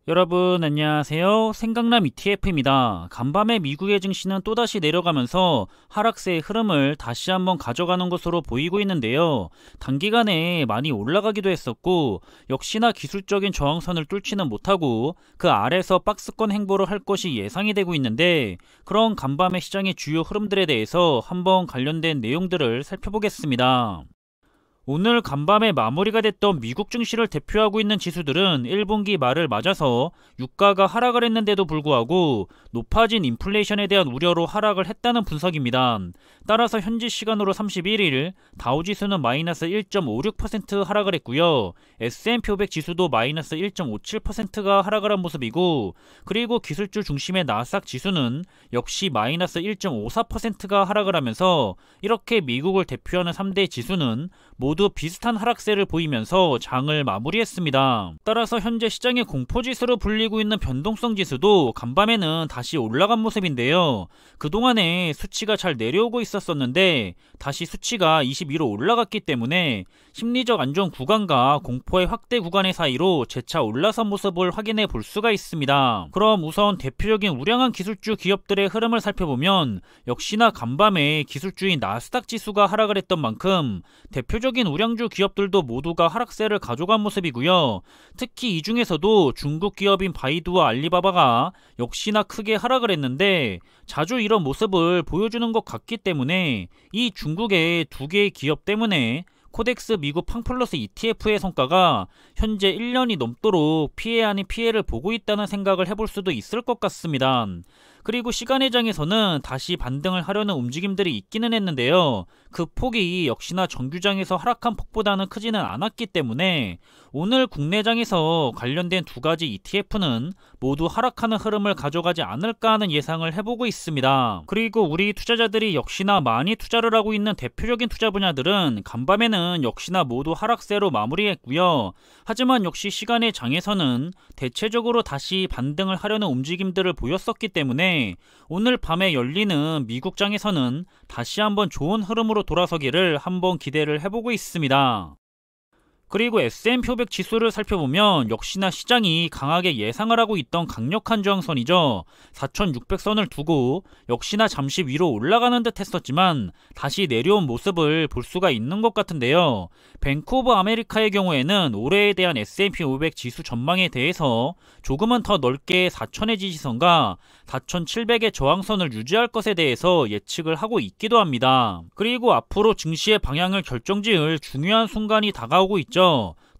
여러분 안녕하세요. 생강남 ETF입니다. 간밤에 미국의 증시는 또다시 내려가면서 하락세의 흐름을 다시 한번 가져가는 것으로 보이고 있는데요. 단기간에 많이 올라가기도 했었고 역시나 기술적인 저항선을 뚫지는 못하고 그 아래서 박스권 행보를 할 것이 예상이 되고 있는데, 그런 간밤의 시장의 주요 흐름들에 대해서 한번 관련된 내용들을 살펴보겠습니다. 오늘 간밤에 마무리가 됐던 미국 증시를 대표하고 있는 지수들은 1분기 말을 맞아서 유가가 하락을 했는데도 불구하고 높아진 인플레이션에 대한 우려로 하락을 했다는 분석입니다. 따라서 현지 시간으로 31일 다우지수는 마이너스 1.56% 하락을 했고요. S&P 500 지수도 마이너스 1.57%가 하락을 한 모습이고, 그리고 기술주 중심의 나스닥 지수는 역시 마이너스 1.54%가 하락을 하면서 이렇게 미국을 대표하는 3대 지수는 모두 비슷한 하락세를 보이면서 장을 마무리했습니다. 따라서 현재 시장의 공포지수로 불리고 있는 변동성 지수도 간밤에는 다시 올라간 모습인데요. 그동안에 수치가 잘 내려오고 있었는데 다시 수치가 22로 올라갔기 때문에 심리적 안정 구간과 공포의 확대 구간의 사이로 재차 올라선 모습을 확인해 볼 수가 있습니다. 그럼 우선 대표적인 우량한 기술주 기업들의 흐름을 살펴보면 역시나 간밤에 기술주인 나스닥 지수가 하락을 했던 만큼 대표적인 우량주 기업들도 모두가 하락세를 가져간 모습이고요. 특히 이 중에서도 중국 기업인 바이두와 알리바바가 역시나 크게 하락을 했는데 자주 이런 모습을 보여주는 것 같기 때문에 이 중국의 두 개의 기업 때문에 코덱스 미국 팡플러스 ETF의 성과가 현재 1년이 넘도록 피해 아닌 피해를 보고 있다는 생각을 해볼 수도 있을 것 같습니다. 그리고 시간의 장에서는 다시 반등을 하려는 움직임들이 있기는 했는데요. 그 폭이 역시나 정규장에서 하락한 폭보다는 크지는 않았기 때문에 오늘 국내장에서 관련된 두 가지 ETF는 모두 하락하는 흐름을 가져가지 않을까 하는 예상을 해보고 있습니다. 그리고 우리 투자자들이 역시나 많이 투자를 하고 있는 대표적인 투자 분야들은 간밤에는 역시나 모두 하락세로 마무리했고요. 하지만 역시 시간의 장에서는 대체적으로 다시 반등을 하려는 움직임들을 보였었기 때문에 오늘 밤에 열리는 미국장에서는 다시 한번 좋은 흐름으로 돌아서기를 한번 기대를 해보고 있습니다. 그리고 S&P 500 지수를 살펴보면 역시나 시장이 강하게 예상을 하고 있던 강력한 저항선이죠. 4600선을 두고 역시나 잠시 위로 올라가는 듯 했었지만 다시 내려온 모습을 볼 수가 있는 것 같은데요. 뱅크 오브 아메리카의 경우에는 올해에 대한 S&P 500 지수 전망에 대해서 조금은 더 넓게 4000의 지지선과 4700의 저항선을 유지할 것에 대해서 예측을 하고 있기도 합니다. 그리고 앞으로 증시의 방향을 결정지을 중요한 순간이 다가오고 있죠.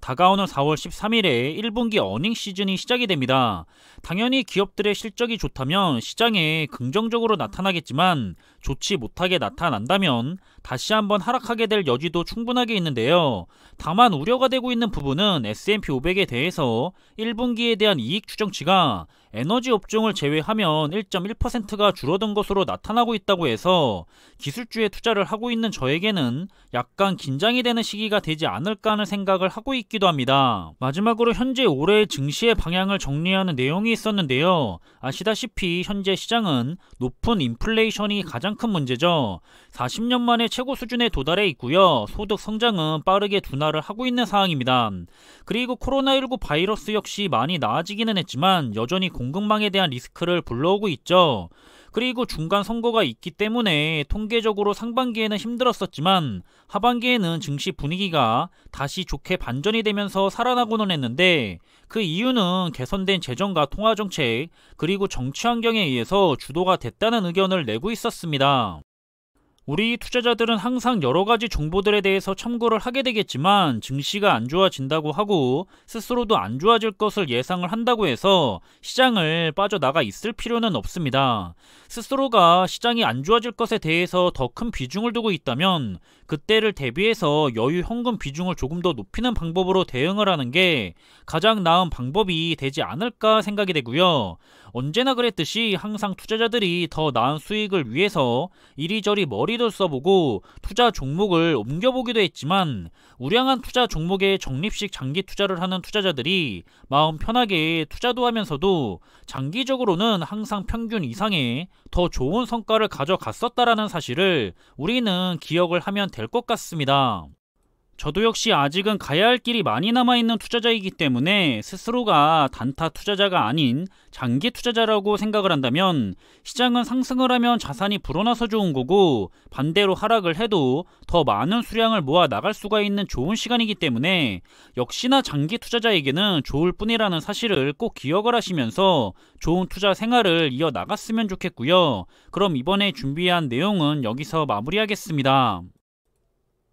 다가오는 4월 13일에 1분기 어닝 시즌이 시작이 됩니다. 당연히 기업들의 실적이 좋다면 시장에 긍정적으로 나타나겠지만 좋지 못하게 나타난다면 다시 한번 하락하게 될 여지도 충분하게 있는데요. 다만 우려가 되고 있는 부분은 S&P 500에 대해서 1분기에 대한 이익 추정치가 에너지 업종을 제외하면 1.1%가 줄어든 것으로 나타나고 있다고 해서 기술주에 투자를 하고 있는 저에게는 약간 긴장이 되는 시기가 되지 않을까 하는 생각을 하고 있기도 합니다. 마지막으로 현재 올해 증시의 방향을 정리하는 내용이 있었는데요. 아시다시피 현재 시장은 높은 인플레이션이 가장 큰 문제죠. 40년 만에 최고 수준에 도달해 있고요. 소득 성장은 빠르게 둔화를 하고 있는 상황입니다. 그리고 코로나19 바이러스 역시 많이 나아지기는 했지만 여전히 공급망에 대한 리스크를 불러오고 있죠. 그리고 중간 선거가 있기 때문에 통계적으로 상반기에는 힘들었었지만 하반기에는 증시 분위기가 다시 좋게 반전이 되면서 살아나고는 했는데, 그 이유는 개선된 재정과 통화정책 그리고 정치 환경에 의해서 주도가 됐다는 의견을 내고 있었습니다. 우리 투자자들은 항상 여러가지 정보들에 대해서 참고를 하게 되겠지만 증시가 안 좋아진다고 하고 스스로도 안 좋아질 것을 예상을 한다고 해서 시장을 빠져나가 있을 필요는 없습니다. 스스로가 시장이 안 좋아질 것에 대해서 더 큰 비중을 두고 있다면 그때를 대비해서 여유 현금 비중을 조금 더 높이는 방법으로 대응을 하는 게 가장 나은 방법이 되지 않을까 생각이 되고요. 언제나 그랬듯이 항상 투자자들이 더 나은 수익을 위해서 이리저리 머리도 써보고 투자 종목을 옮겨보기도 했지만 우량한 투자 종목에 적립식 장기 투자를 하는 투자자들이 마음 편하게 투자도 하면서도 장기적으로는 항상 평균 이상의 더 좋은 성과를 가져갔었다라는 사실을 우리는 기억을 하면 될 것 같습니다. 저도 역시 아직은 가야 할 길이 많이 남아있는 투자자이기 때문에 스스로가 단타 투자자가 아닌 장기 투자자라고 생각을 한다면 시장은 상승을 하면 자산이 불어나서 좋은 거고 반대로 하락을 해도 더 많은 수량을 모아 나갈 수가 있는 좋은 시간이기 때문에 역시나 장기 투자자에게는 좋을 뿐이라는 사실을 꼭 기억을 하시면서 좋은 투자 생활을 이어 나갔으면 좋겠고요. 그럼 이번에 준비한 내용은 여기서 마무리하겠습니다.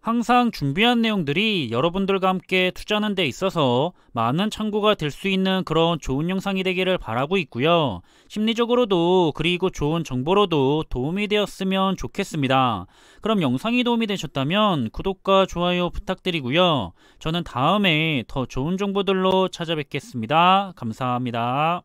항상 준비한 내용들이 여러분들과 함께 투자하는 데 있어서 많은 참고가 될 수 있는 그런 좋은 영상이 되기를 바라고 있고요. 심리적으로도 그리고 좋은 정보로도 도움이 되었으면 좋겠습니다. 그럼 영상이 도움이 되셨다면 구독과 좋아요 부탁드리고요. 저는 다음에 더 좋은 정보들로 찾아뵙겠습니다. 감사합니다.